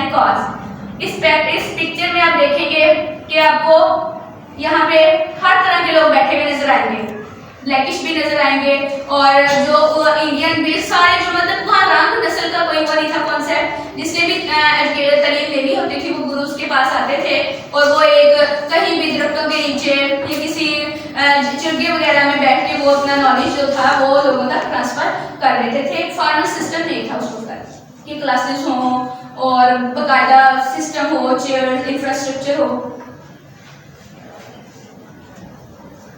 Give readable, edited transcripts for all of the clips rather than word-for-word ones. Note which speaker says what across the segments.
Speaker 1: And cause. इस picture में आप देखेंगे कि आपको यहाँ पे हर तरह के लोग बैठे हुए नजर आएंगे, ब्लैकिश भी नजर आएंगे और जो इंडियन भी सारे जो मतलब वहाँ रंग नस्ल का कोई वो नहीं था कॉन्सेप्ट। जिसने भी तालीम लेनी होती थी वो गुरु के पास आते थे और वो एक कहीं भी दरख्तों के नीचे या किसी चुगे वगैरह में बैठ के वो अपना नॉलेज जो था वो लोगों तक ट्रांसफर कर देते थे। एक फॉर्मल सिस्टम नहीं था उस वक्त कि क्लासेस हों और बाकायदा सिस्टम हो, चेयर, इंफ्रास्ट्रक्चर हो।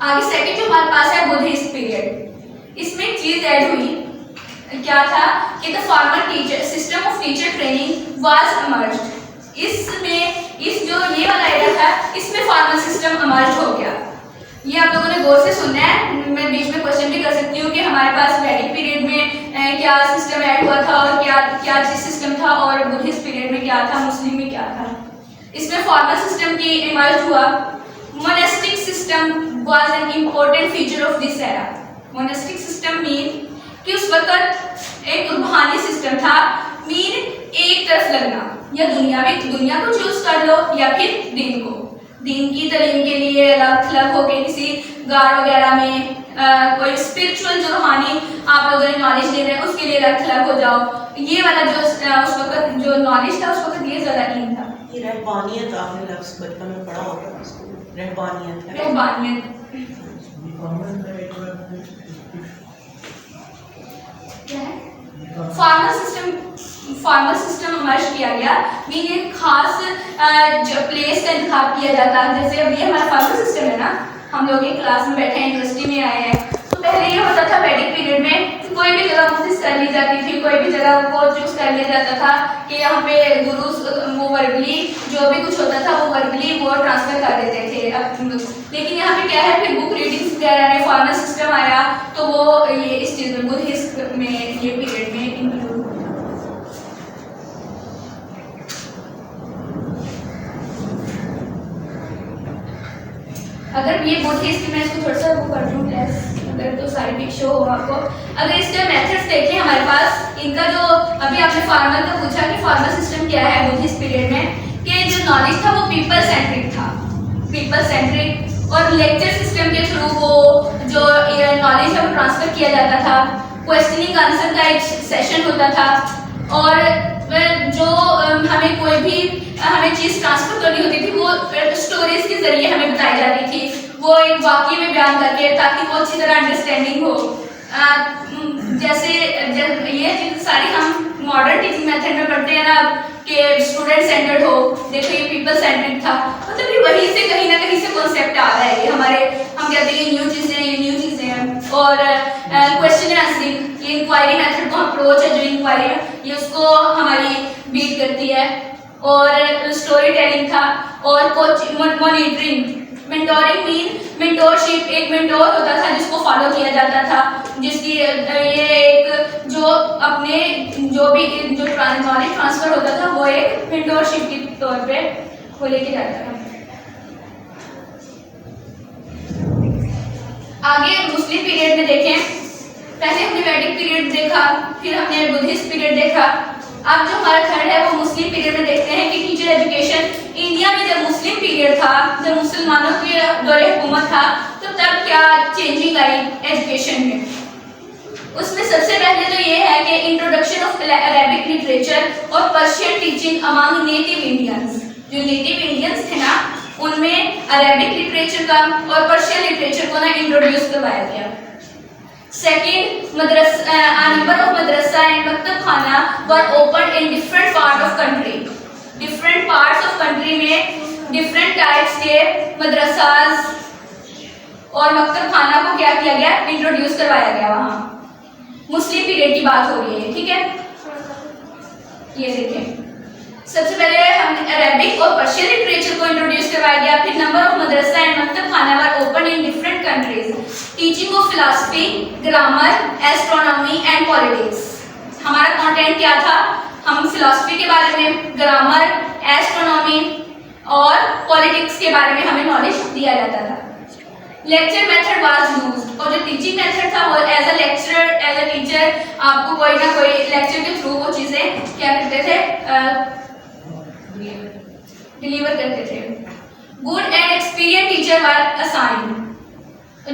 Speaker 1: आगे सेकंड जो हमारे पास है बुद्धिस्ट पीरियड। इसमें एक चीज ऐड हुई, क्या था कि the formal teacher system of teacher training was emerged. इसमें इस जो ये वाला एरिया था इसमें फॉर्मल सिस्टम इमर्ज हो गया। ये आप लोगों ने गौर से सुनना है। मैं बीच में क्वेश्चन भी कर सकती हूँ कि हमारे पास वैदिक पीरियड में क्या सिस्टम ऐड हुआ था और क्या सिस्टम था और बुद्धिस्ट पीरियड में क्या था, मुस्लिम में क्या था। इसमें फॉर्मल सिस्टम की इमर्ज हुआ। Monastic system was an important feature of this era. Monastic system mean कि उस वक्त एक रूहानी सिस्टम था। मीन एक तरफ लगना, या दुनिया को चूज कर लो या फिर दीन को। दीन की तालीम के लिए अलग थलग होके किसी गार वगैरह में कोई स्पिरिचुअल जो रूहानी आप लोगों ने नॉलेज ले रहे हैं उसके लिए अलग थलग हो जाओ। ये वाला जो उस वक्त जो नॉलेज था उस वक्त ये ज़्यादा इन था।
Speaker 2: ये रहबानियत आपने लफ्ज़ बचपन में पढ़ा होगा, रहबानियत है।
Speaker 1: रहबानियत फॉर्मल सिस्टम इमर्ज किया गया। मीन एक खास जो प्लेस का इंतखाब किया जाता है। जैसे अब ये हमारा फॉर्मल सिस्टम है ना, हम लोग एक क्लास में बैठे हैं, यूनिवर्सिटी में आए हैं, तो पहले ये होता था वैदिक पीरियड में कि कोई भी जगह कोशिश कर ली जाती थी, कोई भी जगह को चूज कर लिया जाता था कि यहाँ पे गुरु वो वर्बली जो भी कुछ होता था वो वर्बली वो ट्रांसफर कर देते थे। लेकिन यहाँ पे क्या है, फिर बुक रीडिंग्स वगैरह में फॉर्मल सिस्टम आया तो वो ये इस चीज़ में बुद्धिस्ट में ये पीरियड में इंक्लूड। अगर ये बुद्धिस्ट में इसको थोड़ा सा वो कर दूँ अगर तो सारी पिक शो हो आपको। अगर इसके मेथड्स देखें हमारे पास, इनका जो अभी आपने फॉर्मल का पूछा कि फॉर्मल सिस्टम क्या है बुद्धिस्ट पीरियड में, कि जो नॉलेज था वो पीपल सेंट्रिक था, पीपल सेंट्रिक। और लेक्चर सिस्टम के थ्रू वो जो नॉलेज है वो ट्रांसफर किया जाता था। क्वेश्चनिंग आंसर का एक सेशन होता था और जो हमें कोई भी हमें चीज़ ट्रांसफर करनी होती थी वो स्टोरीज के जरिए हमें बताई जाती थी, वो एक वाक्य में बयान करके, ताकि वो अच्छी तरह अंडरस्टैंडिंग हो। जैसे ये चीज़ सारी हम मॉडर्न टीचिंग मेथड में पढ़ते हैं ना कि स्टूडेंट सेंटर्ड हो, देखो ये पीपल सेंटर्ड था, मतलब ये वहीं से कहीं ना कहीं से कॉन्सेप्ट आ रहा है। ये हमारे हम कहते हैं न्यू चीज़ें हैं, ये न्यू चीज़ें हैं। और क्वेश्चन आंसरिंग, ये इंक्वायरी मेथड का अप्रोच है जो इंक्वायरी है ये उसको हमारी बीट करती है। और स्टोरी टेलिंग था और coaching, monitoring, mentoring mean mentorship, एक मेंटोर होता था जिसको फॉलो किया जाता था, जिसकी ये एक जो अपने जो भी जो नॉलेज ट्रांसफर होता था वो एक मेंटोरशिप के तौर पे वो लेके जाता था। आगे मुस्लिम पीरियड में देखें, पहले हमने वैदिक पीरियड देखा, फिर हमने बुद्धिस्ट पीरियड देखा। अब जो हमारा थर्ड है वो मुस्लिम पीरियड में देखते हैं कि टीचर एजुकेशन इंडिया में जब मुस्लिम पीरियड था, जब मुसलमानों के दौरे हुकूमत था, तो तब क्या चेंजिंग आई एजुकेशन में। उसमें सबसे पहले तो ये है कि इंट्रोडक्शन ऑफ अरेबिक लिटरेचर और Persian teaching among native Indians. जो नेटिव इंडियंस थे ना उनमें अरेबिक लिटरेचर का और पर्शियन लिटरेचर को ना इंट्रोड्यूस करवाया गया। Second, number of madrasa and maktab khana were opened in different part of country. Different parts of country में different types के मदरसाज और मकतब खाना को क्या किया गया, इंट्रोड्यूस करवाया गया। वहाँ मुस्लिम पीरियड की बात हो रही है, ठीक है। ये देखें, सबसे पहले हमने अरेबिक और पर्शियन लिटरेचर को इंट्रोड्यूस करवाया गया। फिर नंबर ऑफ मदरसा एंड मकतब खाना वर open in different countries, teaching of philosophy, grammar, astronomy and politics. हमारा कंटेंट क्या था, हम फिलॉसफी के बारे में, ग्रामर, एस्ट्रोनॉमी और पॉलिटिक्स के बारे में हमें नॉलेज दिया जाता था। लेक्चर मेथड वाज यूज्ड, और जो टीचिंग मेथड था वो as a lecturer, as a teacher आपको कोई ना कोई लेक्चर के थ्रू वो चीज़ें क्या करते थे डिलीवर करते थे। Good and experience teacher were assigned.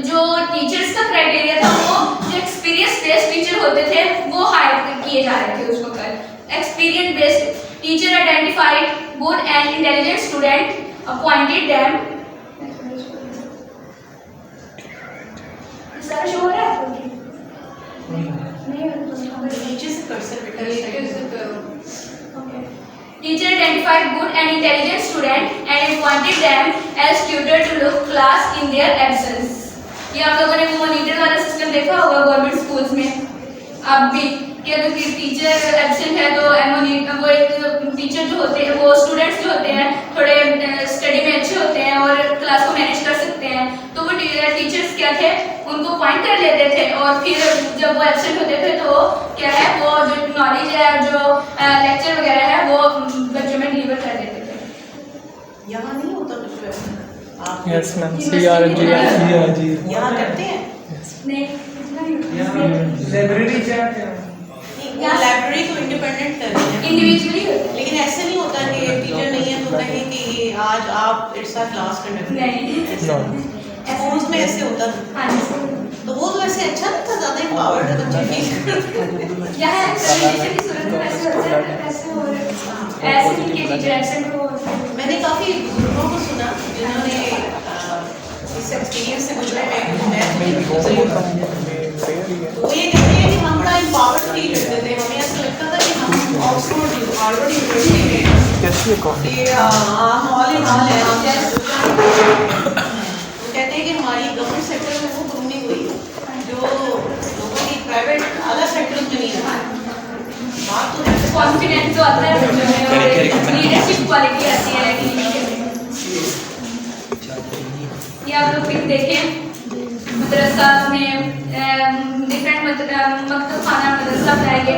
Speaker 1: जो टीचर्स का क्राइटेरिया था वो जो एक्सपीरियंस बेस्ड टीचर होते थे वो हायर किए जा रहे थे उस वक्त। Experience based teacher identified good and intelligent student appointed them. सारा शो हो रहा है
Speaker 2: नीचे से cursor
Speaker 1: Teacher identified good and intelligent student and appointed them as tutor to look class in their absence। ये आप लोगों ने वो मॉनिटर वाला सिस्टम देखा होगा गवर्नमेंट स्कूल्स में। अब भी कि अगर टीचर एब्सेंट है तो वो एक टीचर जो होते हैं वो स्टूडेंट्स जो होते हैं थोड़े स्टडी में अच्छे होते हैं और क्लास को मैनेज कर सकते हैं, तो वो टीचर्स क्या थे उनको अपॉइंट कर लेते थे और फिर जब वो एब्सेंट होते थे तो क्या है वो जो नॉलेज है जो लेक्चर वगैरह है वो बच्चों में डिलीवर कर देते थे।
Speaker 2: यहाँ नहीं होता कुछ वैसा?
Speaker 3: यस मैम, CRG
Speaker 2: यहाँ करते हैं?
Speaker 1: नहीं, इतना नहीं।
Speaker 3: लाइब्रेरी चैट
Speaker 2: लाइब्रेरी तो इंडिपेंडेंट कर रही है,
Speaker 1: इंडिविजुअली होता है।
Speaker 2: लेकिन ऐसे नहीं होता कि टीचर नहीं है तो कहें कि ये आज आप इट्सा क्लास कंडक्ट
Speaker 1: नहीं,
Speaker 2: स्कूल्स में ऐसे होता था।
Speaker 1: हाँ जी।
Speaker 2: तो वो तो ऐसे अच्छा नहीं था, ज़्यादा एम्पावर्ड बच्चे फील
Speaker 1: यहाँ एक्सप्लेनेशन की सूरत में वैसे होता है, वैसे हो रहा है। ऐसे नहीं कि टीचर एब्सेंट हो।
Speaker 2: मैंने काफ़ी बुजुर्गों को सुना जिन्होंने इस एक्सपीरियंस से गुजरे हैं। वो ये कहते हैं कि हम बड़ा एम्पावर्ड फील करते थे, हमें ऐसा लगता था कि हम ऑक्सफोर्ड हार्वर्ड यूनिवर्सिटी में
Speaker 3: कैसी कौन
Speaker 2: ये हॉल इन हॉल है। वो कहते हैं कि हमारी गवर्नमेंट सेक्टर में वो ग्रूमिंग हुई जो लोगों की प्राइवेट अलग सेक्टर में नहीं है। बात तो
Speaker 1: कॉन्फिडेंस जो आता है बच्चों में और लीडरशिप क्वालिटी आती है ये आप लोग फिर देखें मदरसा में डिफरेंट मकतब खाना मदरसा बनाएंगे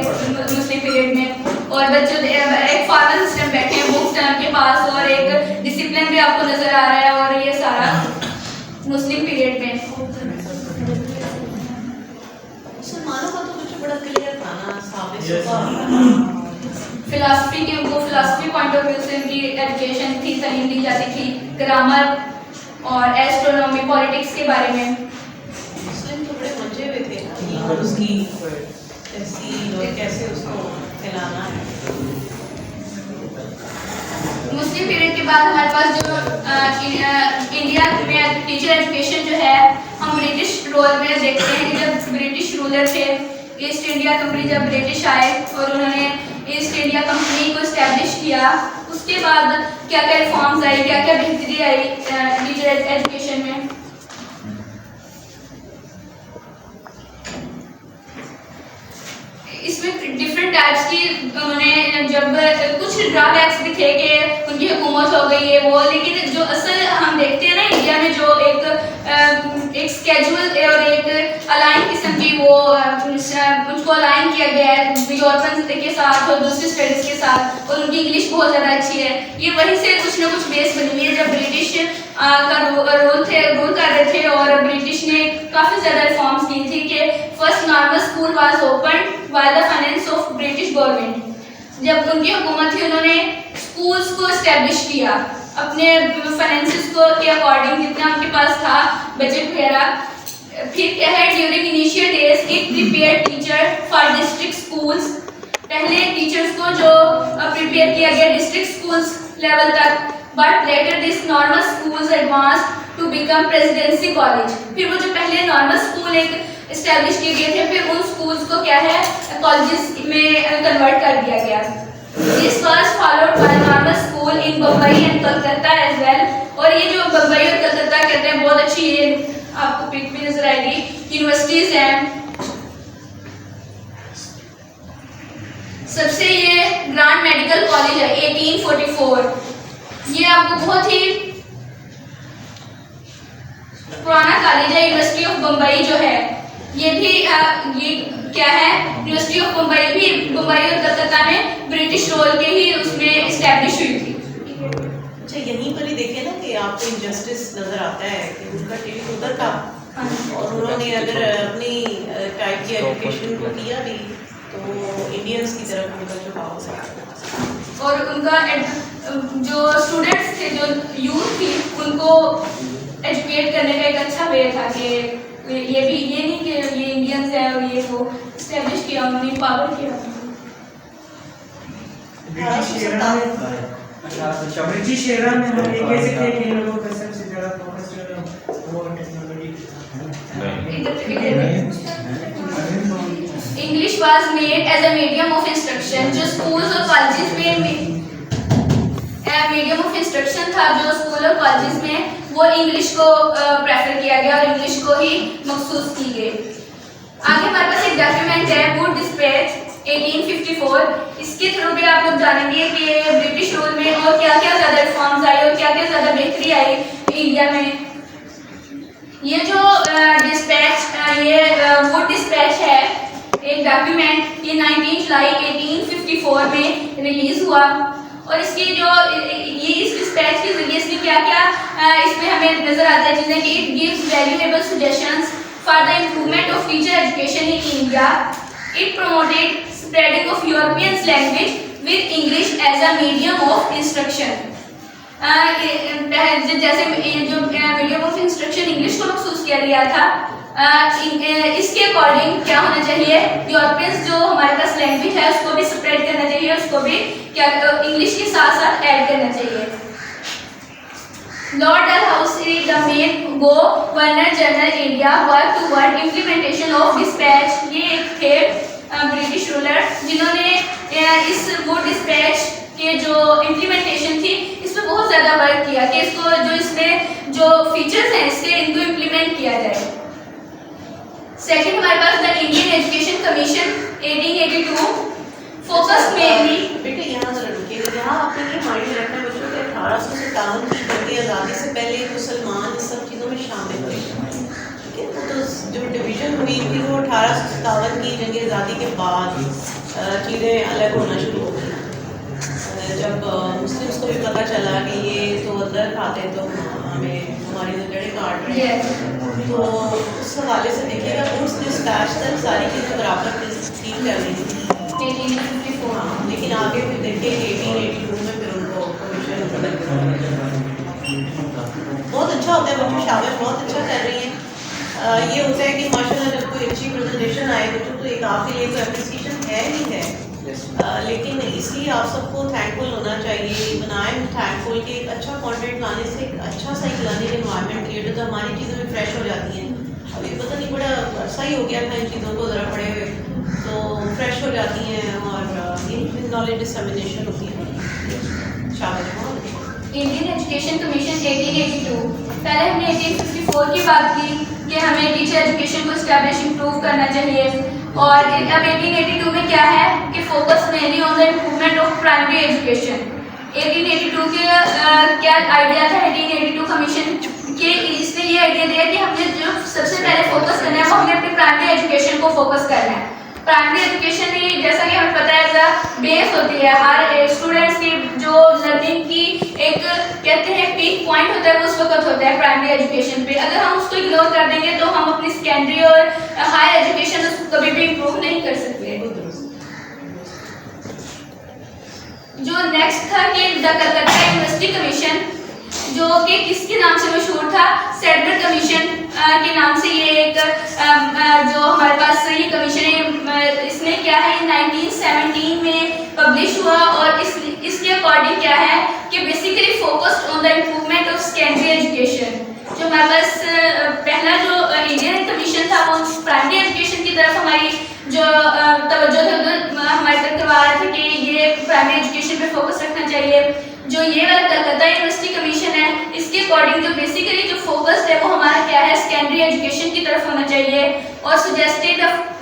Speaker 1: मुस्लिम पीरियड में और बच्चों एक फॉर्मल सिस्टम बैठे हैं बुक्स के पास और एक डिसिप्लिन भी आपको नजर आ रहा है और ये सारा मुस्लिम पीरियड में।
Speaker 2: मुसलमानों का तो कुछ बड़ा क्लियर था ना, साबित
Speaker 1: फिलासफी के उनको फिलासफी पॉइंट ऑफ व्यू से उनकी एजुकेशन थी, तालीम दी जाती थी, ग्रामर और एस्ट्रोनॉमी पॉलिटिक्स के बारे में।
Speaker 2: मुस्लिम तो बड़े मजे हुए थे ना, और उसकी तहसील और कैसे उसको फैलाना है।
Speaker 1: मुस्लिम पीरियड के बाद हमारे पास जो इंडिया में टीचर एजुकेशन जो है हम ब्रिटिश रोल में देखते हैं कि जब ब्रिटिश रूलर थे ईस्ट इंडिया कंपनी जब ब्रिटिश आए और उन्होंने ईस्ट इंडिया कंपनी को इस्टेब्लिश किया उसके बाद क्या क्या रिफॉर्म्स आई, क्या क्या बेहतरी आई टीचर एजुकेशन में। इसमें डिफरेंट टाइप्स की उन्होंने जब कुछ ड्रॉबैक्स भी थे कि उनकी हुकूमत हो गई है वो, लेकिन जो असल हम देखते हैं ना इंडिया में जो एक स्केड्यूल और एक अलाइन किस्म की वो उनको अलाइन किया गया है यूरोपियन के साथ और दूसरी स्टडीज के साथ और उनकी इंग्लिश बहुत ज़्यादा अच्छी है। ये वहीं से कुछ ना कुछ बेस बनी हुई है जब ब्रिटिश का रूल कर रहे थे और ब्रिटिश ने काफ़ी ज़्यादा रिफॉर्म्स की थी कि first normal school was open by the finance of British government. जब उनकी हुकूमत थी उन्होंने स्कूल्स को इस्टेब्लिश किया अपने फाइनेंसिस को के अकॉर्डिंग जितना उनके पास था बजट वगैरह। फिर क्या है during initial days it prepare teacher for district schools. पहले टीचर्स को जो प्रिपेयर किया गया डिस्ट्रिक्ट स्कूल्स लेवल तक, but later this normal schools advance to become presidency college. फिर वो जो पहले नॉर्मल स्कूल एक इस्टेब्लिश किए गए थे फिर उन स्कूल्स को क्या है कॉलेजेस में कन्वर्ट कर दिया गया। This was followed by normal school in Bombay and Calcutta as well. और ये जो बम्बई और कलकत्ता कहते हैं बहुत अच्छी ये आपको पिक भी नजर आएगी यूनिवर्सिटीज हैं। सबसे ये ग्रांड मेडिकल कॉलेज है 1844। ये आपको बहुत ही पुराना कॉलेज है। यूनिवर्सिटी ऑफ बम्बई जो है ये भी ये क्या है यूनिवर्सिटी ऑफ बम्बई भी बम्बई और कलकत्ता में ब्रिटिश रोल के ही उसमें इस्टेब्लिश हुई थी।
Speaker 2: अच्छा यहीं पर ही देखे ना कि आपको इनजस्टिस नजर आता है कि उनका टिकट उधर था और उन्होंने अगर अपनी टाइप की एजुकेशन को किया भी तो इंडियंस की तरफ उनका झुकाव हो सकता है।
Speaker 1: और उनका जो स्टूडेंट्स थे, जो यूथ थी, उनको एजुकेट करने का एक अच्छा वे था कि ये भी, ये नहीं कि ये इंडियंस है और ये वो स्टैब्लिश किया उन्होंने, पावर किया उन्होंने।
Speaker 3: ब्रिटिश एरा में हम ये कह सकते हैं कि इन लोगों का सबसे ज़्यादा फोकस जो है वो technology
Speaker 1: English was made as a medium of instruction. जो स्कूल्स और कॉलेजेस में मीडियम ऑफ इंस्ट्रक्शन था, जो स्कूल और कॉलेजेस में वो इंग्लिश को प्रेफर किया गया और इंग्लिश को ही मखसूस की गई। आगे हमारे पास एक डॉक्यूमेंट है, वुड डिस्पैच 1854। इसके थ्रू भी आप लोग जानेंगे कि ब्रिटिश रूल में और क्या क्या ज़्यादा रिफॉर्म्स आई और क्या क्या ज़्यादा बेहतरी आई इंडिया में। ये जो डिस्पैच, ये वुड डिस्पैच है, एक डॉक्यूमेंट, ये 19 जुलाई 1854 में रिलीज हुआ। और इसकी जो ये इस डिस्पैच के जरिए इसमें क्या क्या इसमें हमें नजर आता है चीज़ें कि it gives valuable suggestions for the improvement of teacher education in India. It promoted spreading of European language with English as a medium of instruction. जैसे जो मीडियम ऑफ इंस्ट्रक्शन इंग्लिश को मखसूस किया गया था, इसके अकॉर्डिंग क्या होना चाहिए, यूरोपियंस जो हमारे पास लैंग्वेज है उसको भी स्प्रेड करना चाहिए, उसको भी क्या इंग्लिश के साथ साथ ऐड करना चाहिए। Lord Dalhousie the main governor general India work toward implementation of dispatch. ये एक थे ब्रिटिश रूलर जिन्होंने इस वुड डिस्पैच के जो इम्प्लीमेंटेशन थी इसमें बहुत ज़्यादा वर्क किया कि इसको जो इसमें जो फीचर्स हैं इसके इनको इम्प्लीमेंट किया जाए। सेकंड हमारे पास the Indian education commission 1882 focus mainly.
Speaker 2: बेटे यहाँ जरा रुकिएगा, यहाँ आपने ये माइंड रखना बच्चों के 1857 की जंग आज़ादी से पहले मुसलमान इस सब चीज़ों में शामिल हुए, ठीक है। तो जो डिवीज़न हुई थी वो 1857 की जंग आज़ादी के बाद चीज़ें अलग होना शुरू हो गई। जब मुस्लिम्स को भी पता चला कि ये तो अंदर खाते तो हमें हमारी जो जड़ें काट रहे हैं, तो उस हवाले से देखिएगा उस डिस्पैच तक सारी चीज़ें बराबर ठीक कर रही थी
Speaker 1: 1854।
Speaker 2: हाँ, लेकिन आगे फिर देखिए 1882 में फिर उनको कमीशन बहुत अच्छा होता है, बच्चों शाबाश बहुत अच्छा कर रही हैं। ये होता है कि माशाल्लाह जब कोई अच्छी प्रेजेंटेशन आए बच्चों तो एक आपके लिए तो एप्रिसिएशन है ही है, लेकिन इसलिए आप सबको थैंकफुल होना चाहिए। बनाए थैंकफुल कि एक अच्छा कंटेंट लाने से एक अच्छा सा एक लर्निंग एनवायरनमेंट क्रिएट होता है, हमारी चीज़ें भी फ्रेश हो जाती हैं। अभी पता नहीं बड़ा अर्सा ही हो गया था इन चीज़ों को ज़रा पढ़े हुए, तो फ्रेश हो जाती हैं और ये नॉलेज डिसमिनेशन होती है। शाबाश बहुत
Speaker 1: इंडियन एजुकेशन कमीशन 1882। पहले हमने 1854 की बात की कि हमें टीचर एजुकेशन को स्टैब्लिश इम्प्रूव करना चाहिए, और अब 1882 में क्या है कि focus mainly on the improvement of primary education. 1882 के क्या आइडिया था 1882 कमीशन के, इसने ये आइडिया दिया कि हमने जो सबसे पहले फोकस करना है वो हमें अपनी प्राइमरी एजुकेशन को फोकस करना है। प्राइमरी एजुकेशन ही जैसा कि हमें पता है बेस होती है हर स्टूडेंट्स की जो लर्निंग की, एक कहते हैं पीक पॉइंट होता है वो उस वक्त होता है प्राइमरी एजुकेशन पे। अगर हम उसको इग्नोर कर देंगे तो हम अपनी सेकेंडरी और हायर एजुकेशन उसको कभी भी इम्प्रूव नहीं कर सकते। जो नेक्स्ट था कि द कलकत्ता यूनिवर्सिटी कमीशन, जो कि किसके नाम से मशहूर था, सेडलर कमीशन के नाम से ये एक जो हमारे पास ये कमीशन है, इसमें क्या है 1917 में पब्लिश हुआ, और इसके अकॉर्डिंग क्या है कि basically focused on the improvement of secondary education. जो हमारे पास पहला जो इंडियन कमीशन था वो प्राइमरी एजुकेशन की तरफ हमारी जो तवज्जो थे हमारे तक करवा रहा था कि ये प्राइमरी एजुकेशन पे फोकस रखना चाहिए। जो ये वाला कलकत्ता यूनिवर्सिटी कमीशन है इसके अकॉर्डिंग जो बेसिकली जो फोकस है वो हमारा क्या है सेकेंडरी एजुकेशन की तरफ होना चाहिए, और सजेस्टेड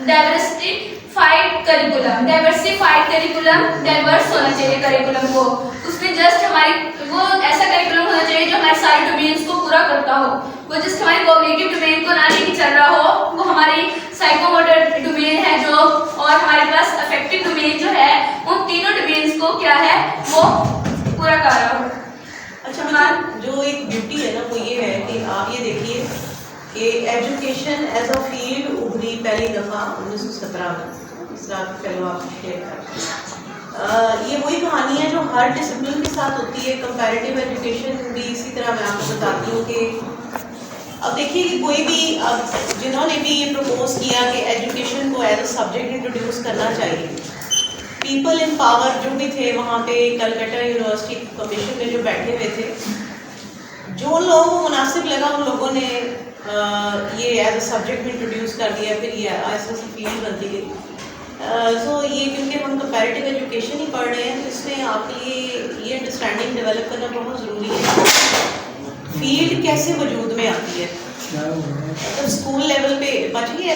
Speaker 1: डाइवर्सिफाइड करिकुलम डाइवर्स होना चाहिए करिकुलम को। उसमें जस्ट हमारी वो ऐसा करिकुलम होना चाहिए जो हमारे सारे डोमेन्स को पूरा करता हो, वो जस्ट हमारी कॉग्निटिव डोमेन को ना लेके चल रहा हो, वो हमारी साइकोमोटर डोमेन है जो, और हमारे पास अफेक्टिव डोमेन जो है उन तीनों डोमेन्स को क्या है वो पूरा कर रहा हो।
Speaker 2: अच्छा मतलब जो एक ब्यूटी है ना वो ये है कि आप ये देखिए कि एजुकेशन एज अ फील्ड उभरी पहली दफ़ा 1917 में। इस रात चलो आप शेयर कर ये वही कहानी है जो हर डिसिप्लिन के साथ होती है। कंपैरेटिव एजुकेशन भी इसी तरह मैं आपको बताती हूँ कि अब देखिए कि कोई भी अब जिन्होंने भी ये प्रपोज किया कि एजुकेशन को एज अ सब्जेक्ट इंट्रोड्यूस करना चाहिए, पीपल इन पावर जो भी थे वहाँ पे कलकत्ता यूनिवर्सिटी कमीशन में जो बैठे हुए थे, जो लोगों को मुनासिब लगा उन लोगों ने ये एज अ सब्जेक्ट इंट्रोड्यूस कर दिया। फिर ये ऐसा फील्ड बनती गई। सो ये क्योंकि हम कंपैरेटिव एजुकेशन ही पढ़ रहे हैं तो इसमें आपके लिए ये अंडरस्टैंडिंग डेवलप करना बहुत ज़रूरी है फील्ड कैसे वजूद में आती है। मतलब स्कूल लेवल पे बच गई है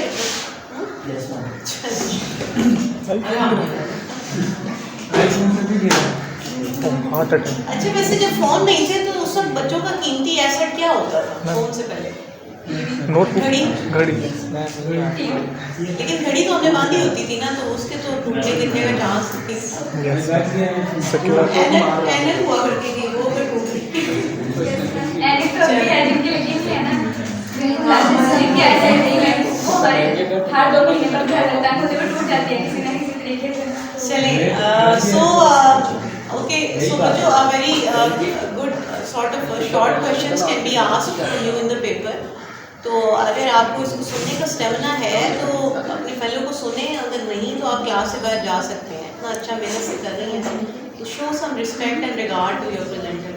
Speaker 2: अच्छा वैसे जब फ़ोन नहीं थे तो उस वक्त बच्चों का कीमती एसेट क्या होता था फ़ोन से पहले? घड़ी। लेकिन घड़ी तो हमने बांधी होती थी ना, तो उसके तो टूटने गिरने का चांस थी। एनएल हुआ करती थी वो अगर टूट गई
Speaker 1: एडिट तो भी एडिट के लिए है ना, क्लासेस के ऐसे नहीं है वो हर 2 महीने पर घर लगता है, तो टूट जाते हैं किसी ना किसी तरीके से।
Speaker 2: चलें सो ओके सो बच्चों a very good sort of short questions can be asked for you in the paper। तो अगर आपको इसको सुनने का स्टेमिना है तो अपने फेलो को सुने, अगर नहीं तो आप क्लास से बाहर जा सकते हैं। इतना अच्छा मेहनत से कर रही हैं तो show some respect and regard to your presenter.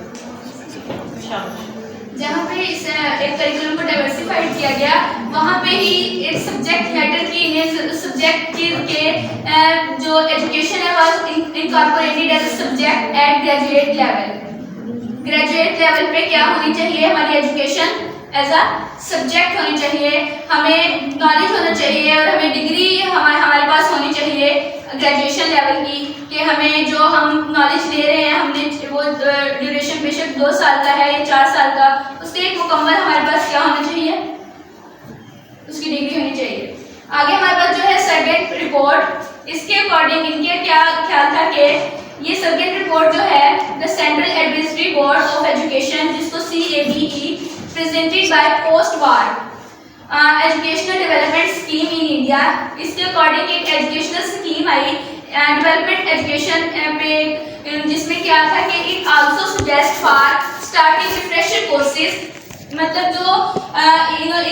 Speaker 1: जहाँ पे इस एक करिकुलम को डाइवर्सिफाइड किया गया वहाँ पे ही एक सब्जेक्ट मैटर की सब्जेक्ट के जो एजुकेशन है was incorporated as a subject at graduate level. Graduate level पे क्या होनी चाहिए हमारी एजुकेशन एज अ सब्जेक्ट होनी चाहिए, हमें नॉलेज होना चाहिए और हमें डिग्री हमारे पास होनी चाहिए ग्रेजुएशन लेवल की कि हमें जो हम नॉलेज ले रहे हैं हमने वो ड्यूरेशन बेशक 2 साल का है या 4 साल का, उसके एक मुकम्मल हमारे पास क्या होना चाहिए, उसकी डिग्री होनी चाहिए। आगे हमारे पास जो है सर्वेंट रिपोर्ट, इसके अकॉर्डिंग इनके क्या ख्याल था कि ये सर्वेंट रिपोर्ट जो है the central administrative board of education जिसको CABE presented by post war educational development scheme in India, इसके अकॉर्डिंग एक educational scheme I development education पे जिसमें क्या था कि it also suggest for starting refresher courses, मतलब जो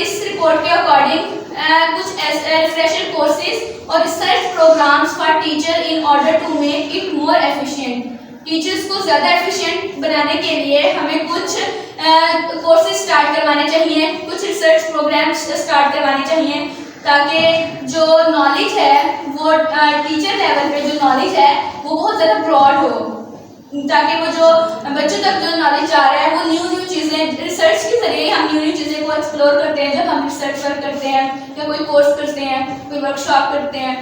Speaker 1: इस रिपोर्ट के अकॉर्डिंग कुछ रिफ्रेशर कोर्सेज और research programs for teacher in order to make it more efficient. Teachers को ज़्यादा एफिशिएंट बनाने के लिए हमें कुछ कोर्सेज स्टार्ट करवाने चाहिए, कुछ रिसर्च प्रोग्राम्स स्टार्ट करवाने चाहिए ताकि जो नॉलेज है वो टीचर लेवल पे जो नॉलेज है वो बहुत ज़्यादा ब्रॉड हो, ताकि वो जो बच्चों तक जो नॉलेज जा रहा है वो न्यू चीज़ें रिसर्च के जरिए हम न्यू चीज़ें को एक्सप्लोर करते हैं। जब हम रिसर्च वर्क करते हैं या कोई कोर्स करते हैं, कोई वर्कशॉप करते हैं।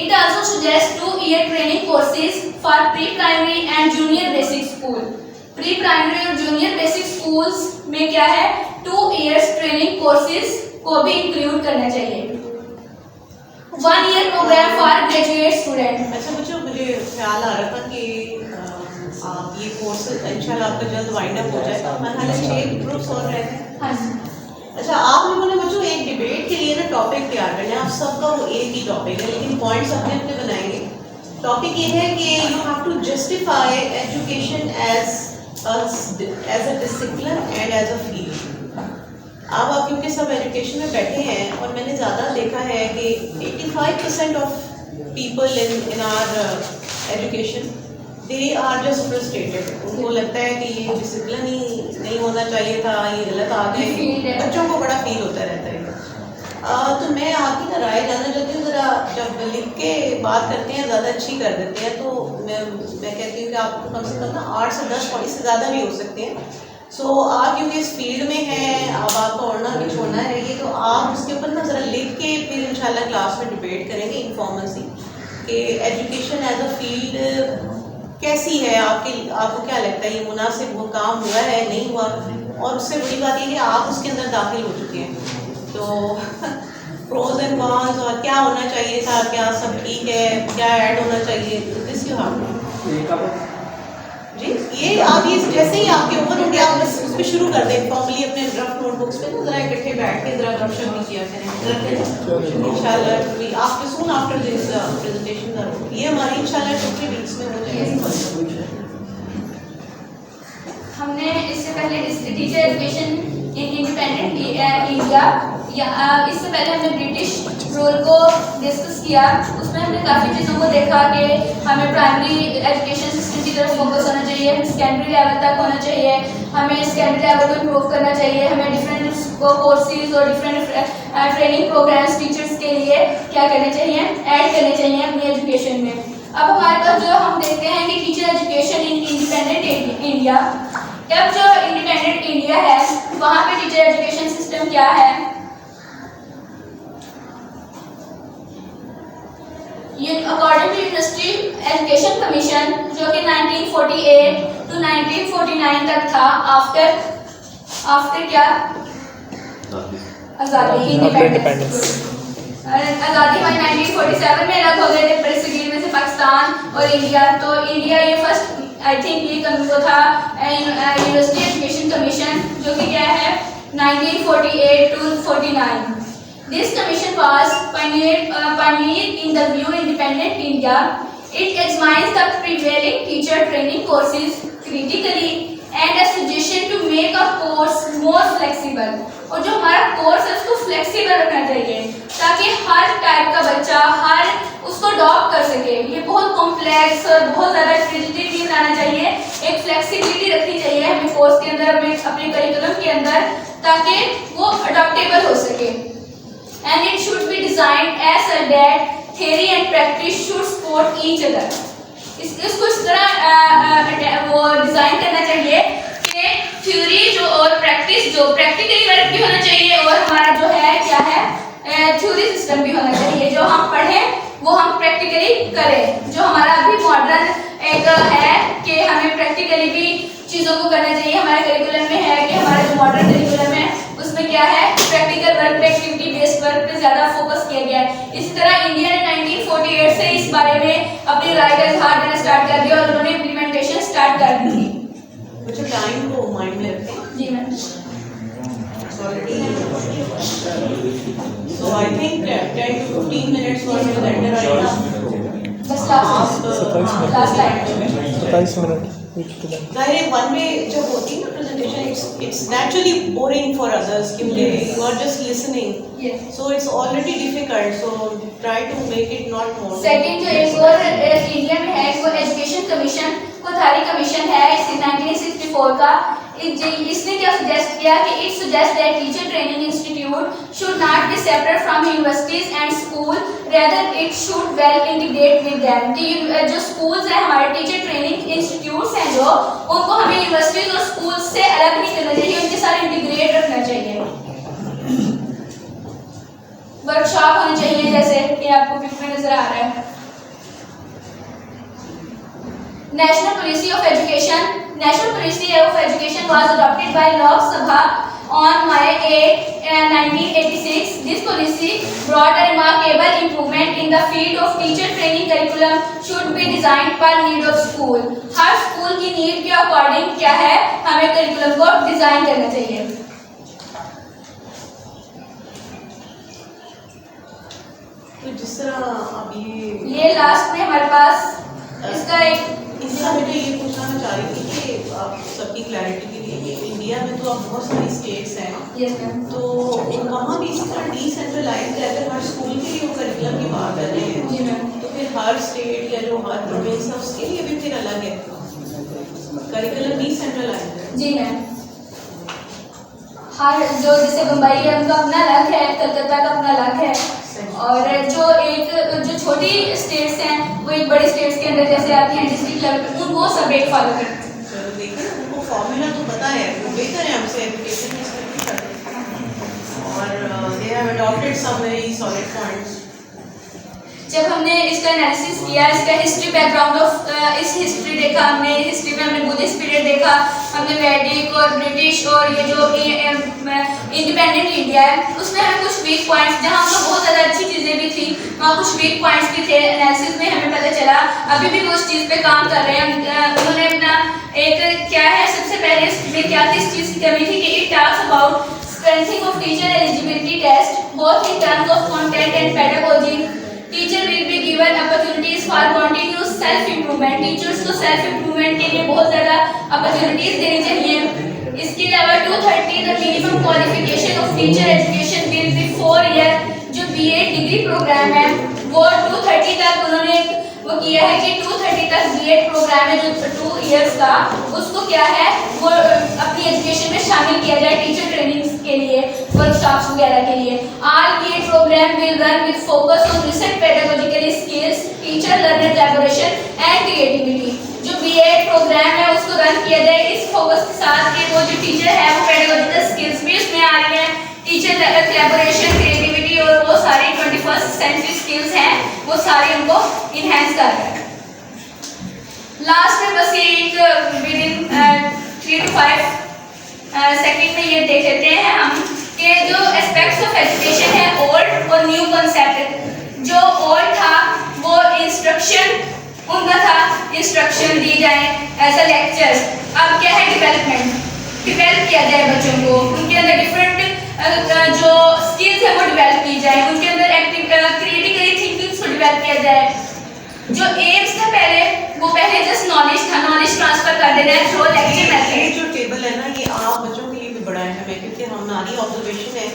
Speaker 1: It also suggests 2-year training courses for pre-primary and junior basic school। Pre-primary और junior basic schools में क्या है 2 years training courses को भी include करना चाहिए। 1 year program for graduate student।
Speaker 2: अच्छा बच्चों मुझे ख्याल आ रहा था कि आप ये कोर्स इंशाल्लाह आपका जल्द वाइंड अप हो जाएगा। हमारे हाल 6 ग्रुप्स और रहे हैं।
Speaker 1: हाँ जी।
Speaker 2: अच्छा आप लोगों ने बच्चों एक डिबेट के लिए ना टॉपिक तैयार करना है। आप सबका वो एक ही टॉपिक है लेकिन पॉइंट्स अपने अपने बनाएंगे। टॉपिक ये है कि you have to justify education as a discipline and as a field. अब आप क्योंकि सब एजुकेशन में बैठे हैं और मैंने ज़्यादा देखा है कि 85% of people in our education they are just frustrated. उनको लगता है कि ये डिसिप्लिन ही नहीं होना चाहिए था, ये गलत आ गए। बच्चों को बड़ा फील होता रहता है। तो मैं आपकी ना राय जानना चाहती हूँ, ज़रा जब लिख के बात करते हैं ज़्यादा अच्छी कर देते हैं तो मैं कहती हूँ कि आपको कम से कम ना 8 से 10 पॉइंट से ज़्यादा भी हो सकते हैं। सो आप क्योंकि इस फील्ड में हैं, अब आपको ओढ़ना भी छोड़ना है ये, तो आप उसके ऊपर ना ज़रा लिख के फिर इंशाल्लाह क्लास में डिबेट करेंगे इन्फॉर्मल सी कि एजुकेशन एज अ फील्ड कैसी है, आपको क्या लगता है, ये मुनासिब वो काम हुआ है नहीं हुआ, और उससे बड़ी बात ये कि आप उसके अंदर दाखिल हो चुके हैं तो प्रोज एंड कॉन्स और क्या होना चाहिए था, क्या सब ठीक है, क्या ऐड होना चाहिए, दिस यू हैव जी ये आप ये जैसे ही आपके ऊपर हो गया आप बस उस पर शुरू कर दें फॉर्मली अपने रफ नोटबुक्स पे ना जरा इकट्ठे बैठ के जरा गपशप भी किया करें इंशाल्लाह after soon after this presentation ये हमारी इंशाल्लाह 2-3 वीक्स में हो जाएगी।
Speaker 1: हमने इससे पहले teacher education in independent India इससे पहले हमने ब्रिटिश रोल को डिस्कस किया। उसमें हमने काफ़ी चीज़ों को देखा कि हमें प्राइमरी एजुकेशन सिस्टम की तरफ फोकस होना चाहिए, सेकेंडरी लेवल तक होना चाहिए, हमें सेकेंडरी लेवल को इम्प्रूव करना चाहिए, हमें डिफरेंट कोर्सेज और डिफरेंट ट्रेनिंग प्रोग्राम्स टीचर्स के लिए क्या करने चाहिए, ऐड करने चाहिए अपनी एजुकेशन में। अब हमारे पास जो हम देखते हैं कि teacher education in independent India, अब जो इंडिपेंडेंट इंडिया है वहाँ पे टीचर एजुकेशन सिस्टम क्या है। According to university education commission जो कि 1948 to 1949 तक था, आफ्टर क्या आज़ादी इंडिपेंडेंस, आज़ादी हमारी 1947 में अलग हो गए थे प्रेसिडेंट में से पाकिस्तान और इंडिया। तो इंडिया ये फर्स्ट आई थिंक ये वो था यूनिवर्सिटी एजुकेशन कमीशन जो कि क्या है 1948 to 49। This commission was pioneered in the new independent India. It examines the prevailing teacher training courses critically and a suggestion to make a course more flexible. और जो हमारा कोर्स है उसको flexible रखना चाहिए ताकि हर टाइप का बच्चा हर उसको अडॉप्ट कर सके। ये बहुत कॉम्प्लेक्स और बहुत ज़्यादा रिजिडिटी नहीं बनाना चाहिए, एक फ्लेक्सिबिलिटी रखनी चाहिए हमें कोर्स के अंदर, अपने करिकुलम के अंदर, ताकि वो अडॉप्टेबल हो सके। And it should be designed as such that theory and practice should support each other. इसको इस तरह वो डिज़ाइन करना चाहिए कि थ्योरी जो और प्रैक्टिस जो प्रैक्टिकली वर्क भी होना चाहिए और हमारा जो है क्या है थ्योरी सिस्टम भी होना चाहिए। जो हम पढ़ें वो हम प्रैक्टिकली करें। जो हमारा अभी मॉडर्न एक है कि हमें प्रैक्टिकली भी चीज़ों को करना चाहिए। हमारे करिकुलम में है कि हमारा जो मॉडर्न करिकुलम है उसमें क्या है प्रैक्टिकल वर्क पे, एक्टिविटी बेस्ड वर्क पे ज़्यादा फोकस किया गया है। इसी तरह इंडिया ने 1948 से इस बारे में अपनी राय का इजहार देना स्टार्ट कर दिया और उन्होंने इम्प्लीमेंटेशन स्टार्ट कर दी।
Speaker 2: कुछ टाइम को माइंड में रखें।
Speaker 1: जी ma'am.
Speaker 2: So I think 10 to 15 minutes was the render right now.
Speaker 1: बस लास्ट टाइम
Speaker 4: 27 मिनट
Speaker 2: ज़ाहिर वन में जब होती है ना presentation it's naturally boring for others क्योंकि you are just listening, so it's already difficult, so try to make it not more.
Speaker 1: Second जो एक और इंडिया में है वो एजुकेशन कमीशन कोठारी कमीशन है 1964 का। इसने क्या सजेस्ट किया कि it suggest that teacher training institute should not be separate from universities and school, rather it should well integrate with them. कि जो स्कूल्स हैं हमारे टीचर ट्रेनिंग इंस्टीट्यूट्स हैं जो उनको हमें यूनिवर्सिटीज और स्कूल से अलग नहीं करना चाहिए, उनके साथ इंटीग्रेट रखना चाहिए। वर्कशॉप होनी चाहिए जैसे कि आपको पिक में नजर आ रहा है। National Policy of Education was adopted by Lok Sabha on May 8, 1986. This policy brought a remarkable improvement in the field of teacher training. Curriculum should be designed per need of school. Her school की need के according क्या है हमें curriculum को design करना चाहिए।
Speaker 2: तो जिस तरह अब
Speaker 1: ये लास्ट में हमारे पास इसका एक
Speaker 2: इसका मैं ये पूछना चाह रही थी कि आप सबकी क्लैरिटी के लिए इंडिया में तो अब बहुत सारी स्टेट्स हैं,
Speaker 1: यस मैम,
Speaker 2: तो वहाँ भी इसी तरह डिसेंट्रलाइज है। अगर हर स्कूल के लिए वो करिकुलम की बात कर रहे हैं
Speaker 1: जी मैम,
Speaker 2: तो फिर हर स्टेट या जो हर प्रोविंस है उसके लिए भी फिर अलग है करिकुलम डिसेंट्रलाइज है।
Speaker 1: जी मैम, हर जो जैसे मुंबई है उनका अपना अलग है, कलकत्ता का अपना अलग है, और जो छोटी स्टेट्स हैं वो एक बड़ी स्टेट्स के अंदर जैसे आती हैं डिस्ट्रिक्ट लेवल पे उनको सेपरेट फॉलो करते हैं।
Speaker 2: चलो देखिए उनको फॉर्मूला तो पता है, वो बेहतर है हमसे एजुकेशन में स्टडी करते हैं और they have adopted some very solid points.
Speaker 1: जब हमने इसका एनालिसिस किया, इसका हिस्ट्री बैकग्राउंड ऑफ इस हिस्ट्री देखा, हमने हिस्ट्री में हमने बुद्धिस्ट पीरियड देखा, हमने वैदिक और ब्रिटिश और ये जो इंडिपेंडेंट इंडिया है उसमें हमें कुछ वीक पॉइंट्स जहाँ पर बहुत ज़्यादा अच्छी चीज़ें भी थी वहाँ कुछ वीक पॉइंट्स भी थे। एनालिसिस में हमें पता चला अभी भी वो उस चीज़ पे काम कर रहे हैं। उन्होंने अपना एक इसमें क्या किस चीज़ की कमी थी कि it talks about strengthening of teacher eligibility test both in terms of content and pedagogy. Teacher will be given opportunities for continuous self improvement. Teachers को self improvement के लिए बहुत ज़्यादा opportunities देनी चाहिए। इसके अलावा 230 the minimum qualification of teacher education will be 4 year। जो B.Ed डिग्री प्रोग्राम है वो 230 तक उन्होंने वो किया है कि 230 तक B.Ed प्रोग्राम है जो 2 इयर्स का, उसको क्या है वो अपनी एजुकेशन में शामिल किया जाए टीचर ट्रेनिंग्स के लिए, वर्कशॉप्स वगैरह के लिए। All B.Ed program will run with focus on recent pedagogical skills, teacher learner collaboration and creativity. जो B.Ed प्रोग्राम है उसको रन किया जाए इस फोकस के साथ कि वो जो टीचर है वो पेडागोजिकल स्किल्स भी उसमें आ रही है, टीचर लर्नर कोलैबोरेशन, क्रिएटिविटी और वो सारी 21st सेंचुरी स्किल्स हैं वो सारे उनको इनहेंस कर रहे हैं। लास्ट में बस ये एक विद इन 3 to 5 सेकंड में ये देख लेते हैं हम कि जो एस्पेक्ट्स ऑफ एजुकेशन है ओल्ड और न्यू कॉन्सेप्ट। जो ओल्ड था वो इंस्ट्रक्शन उनका था, इंस्ट्रक्शन दी जाए एज अ लेक्चर। अब क्या है डेवलप किया जाए बच्चों को, उनके अंदर डिफरेंट जो स्किल्स है वो डेवलप की जाए, उनके अंदर क्रिएटिकली थिंकिंग को डेवलप किया जाए। जो एम्स था पहले जस्ट नॉलेज था, नॉलेज ट्रांसफर कर देना है थ्रू लेक्चर मेथड।
Speaker 2: ये जो टेबल है ना ये आप बच्चों के लिए भी बड़ा है हमें, क्योंकि हमारी ऑब्जर्वेशन है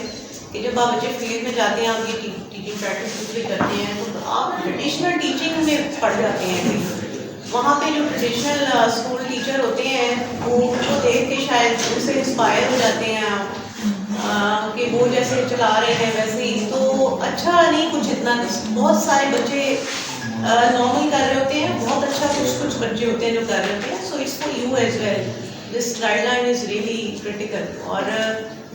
Speaker 2: कि जब आप बच्चे फील्ड में जाते हैं, आप ये टीचिंग प्रैक्टिस भी करते हैं तो आप ट्रेडिशनल टीचिंग में पढ़ जाते हैं। वहाँ पे जो ट्रेडिशनल स्कूल टीचर होते हैं वो उनको देख के शायद उनसे इंस्पायर हो जाते हैं आप कि वो जैसे चला रहे हैं वैसे ही, तो अच्छा नहीं कुछ इतना। बहुत सारे बच्चे नॉर्मल कर रहे होते हैं, बहुत अच्छा कुछ बच्चे होते हैं जो कर रहे होते हैं। So it's for you as well, this guideline is really critical. और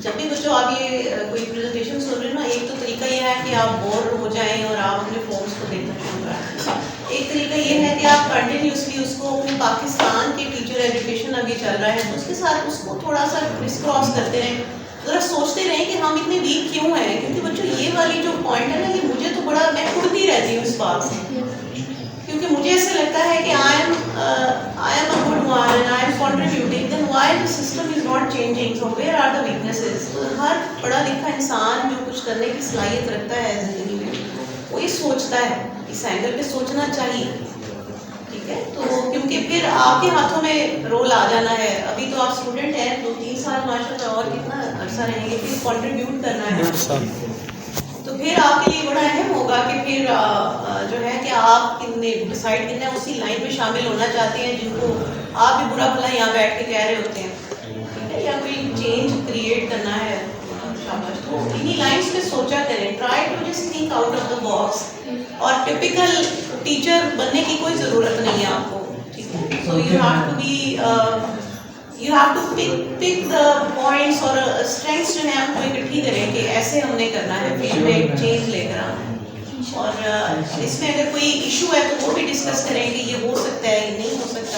Speaker 2: जब भी बच्चों आप ये कोई प्रेजेंटेशन सुन रहे हो ना, एक तो तरीका ये है कि आप बोर हो जाएं और आप अपने फोन्स को देखना शुरू करें। एक तरीका ये है कि आप कंटिन्यूसली उसको अपने पाकिस्तान के टीचर एजुकेशन अभी चल रहा है तो उसके साथ उसको थोड़ा सा क्रिस क्रॉस करते रहें, ज़रा सोचते रहें कि हम इतने वीक क्यों हैं। क्योंकि बच्चों ये वाली जो पॉइंट है ना, ये मुझे तो बड़ा, मैं उड़ती रहती हूँ इस बात से, क्योंकि मुझे ऐसा लगता है कि I am a good one and I am contributing, then why the system is not changing, so where are the weaknesses. तो हर पढ़ा लिखा इंसान जो कुछ करने की सलाहियत रखता है ज़िंदगी में वो ये सोचता है, इस एंगल पे सोचना चाहिए, ठीक है। तो क्योंकि फिर आपके हाथों में रोल आ जाना है। अभी तो आप स्टूडेंट हैं, 2-3 साल माशाल्लाह और कितना अर्सा रहेंगे, फिर कंट्रीब्यूट करना है तो फिर आपके लिए बड़ा अहम होगा कि फिर जो है कि आप कितने डिसाइड कितने उसी लाइन में शामिल होना चाहते हैं जिनको आप भी बुरा भला यहाँ बैठ के कह रहे होते हैं, ठीक है, या कोई चेंज क्रिएट करना है, शाबाश। तो इन्हीं लाइन्स में सोचा करें, try to just think out of the box. और टिपिकल टीचर बनने की कोई ज़रूरत नहीं है आपको, ठीक है। So you have to pick the points और स्ट्रेंथ्स जो है हमको इकट्ठी करें कि ऐसे हमने करना है, फिर में एक चेंज लेकर आना है। और इसमें अगर कोई इशू है तो वो भी डिस्कस करें कि ये हो सकता है, ये नहीं हो सकता,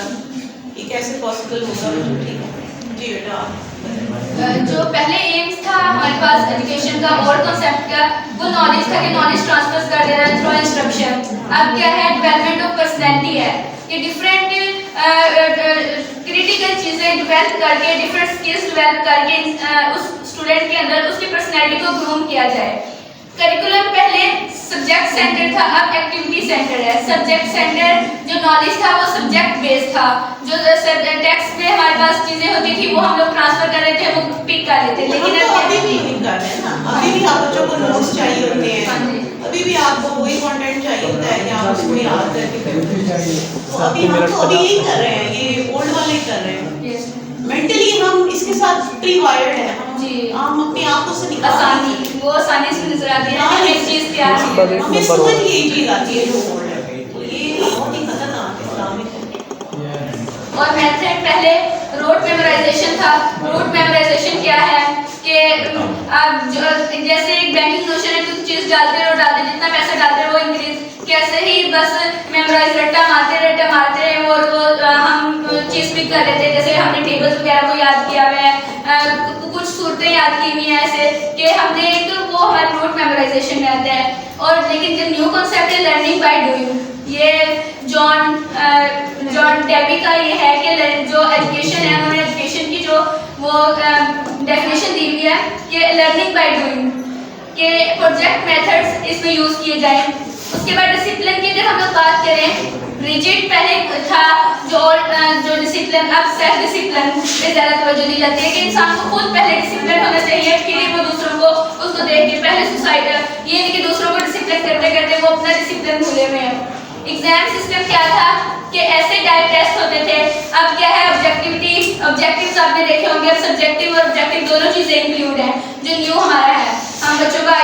Speaker 2: ये कैसे पॉसिबल होगा, ठीक है जी बेटा।
Speaker 1: जो पहले एम्स था हमारे पास एजुकेशन का और कॉन्सेप्ट का, वो नॉलेज था कि नॉलेज ट्रांसफर कर देना थ्रू इंस्ट्रक्शन। अब क्या है, डेवलपमेंट ऑफ पर्सनैलिटी है कि डिफरेंट क्रिटिकल चीज़ें डेवलप करके, डिफरेंट स्किल्स डेवलप करके उस स्टूडेंट के अंदर उसकी पर्सनैलिटी को ग्रूम किया जाए। करिकुलम पहले सब्जेक्ट सेंटर था, अब एक्टिविटी सेंटर है। सब्जेक्ट सेंटर जो नॉलेज था वो सब्जेक्ट बेस्ड था, जो टेक्स्ट में हमारे पास चीज़ें होती थी वो हम लोग ट्रांसफर कर लेते हैं, वो पिक कर लेते हैं। लेकिन
Speaker 2: तो अभी भी नहीं कर रहे हैं ना, अभी भी आप बच्चों को नोट्स चाहिए होते हैं, अभी भी आपको वही कंटेंट चाहिए होता है कि आप उसको याद करके तो अभी हम तो अभी यही कर रहे हैं, ये ओल्ड वाले ही कर रहे हैं। मेंटली हम इसके साथ प्री वायर्ड है, हम अपने आप को से
Speaker 1: आसानी से नजर आती है, एक चीज़ तैयार है,
Speaker 2: हमें समझ यही चीज़ आती है जो ओल्ड है, तो ये बहुत ही खतरनाक है इस्लामिक।
Speaker 1: और मेथड पहले रोट मेमोराइजेशन था। रोट मेमोराइजेशन क्या है कि आप जैसे एक बैंकिंग नोशन है, कुछ चीज़ डालते रहो, जितना पैसा डालते रहो वो इंक्रीज, कैसे ही बस मेमोराइज रट्टा मारते हैं और वो हम चीज़ पिक कर लेते हैं। जैसे हमने टेबल्स वगैरह को याद किया हुआ है, कुछ सूरतें याद की हुई हैं ऐसे कि हमने एक तो वो हमारे रोट मेमोराइजेशन में आता है। और लेकिन जो न्यू कॉन्सेप्ट है लर्निंग बाय डूइंग, ये जॉन डेवी का ये है कि जो एजुकेशन है, उन्होंने एजुकेशन की जो वो डेफिनेशन दी हुई है कि लर्निंग बाय डूइंग के प्रोजेक्ट मेथड्स इसमें यूज़ किए जाएं। उसके बाद डिसिप्लिन की अगर हम लोग बात करें, रिजिड पहले था जो डिसिप्लिन, अब सेल्फ डिसिप्लिन पे ज़्यादा तवज्जो दी जाती है कि इंसान को खुद पहले डिसिप्लिन होना चाहिए, फिर वो दूसरों को उसको देख के पहले सोसाइटी, ये नहीं कि दूसरों को डिसिप्लिन करते करते वो अपना डिसिप्लिन भूले हुए हैं। एग्जाम सिस्टम क्या था कि ऐसे टाइप टेस्ट होते थे, अब क्या है ऑब्जेक्टिव्स आपने देखे होंगे, अब सब्जेक्टिव और ऑब्जेक्टिव दोनों चीज़ें इंक्लूड हैं। जो न्यू हमारा है, हम बच्चों का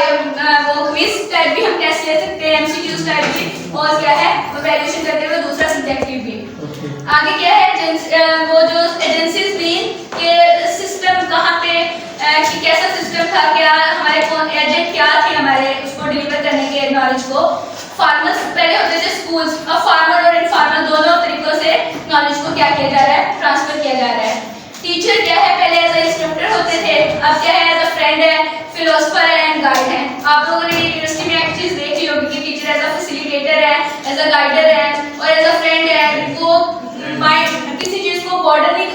Speaker 1: वो क्विज टाइप भी हम टेस्ट ले सकते हैं, एमसीक्यूज टाइप भी, और क्या है वैल्यूएशन करते हुए दूसरा सब्जेक्टिव भी। आगे क्या है वो जो एजेंसीज भी के सिस्टम कहाँ पे कि कैसा सिस्टम था, क्या हमारे कौन एजेंट क्या थे हमारे उसको डिलीवर करने के नॉलेज को। फार्मर्स पहले होते थे स्कूल्स, अब फार्मर और इनफार्मर दोनों तरीकों से नॉलेज को क्या किया जा रहा है, ट्रांसफर किया जा रहा है। टीचर क्या है, पहले एज ए इंस्ट्रक्टर होते थे, अब क्या है एज अ फ्रेंड है, फिलोसफर है एंड गाइड है। आप लोगों ने यूनिवर्सिटी में एक चीज़ देखी होगी कि टीचर एज अ फैसिलिटेटर है, एज अ गाइडर है और एज अ फ्रेंड है। वो माइंड किसी चीज़ को बॉर्डर नहीं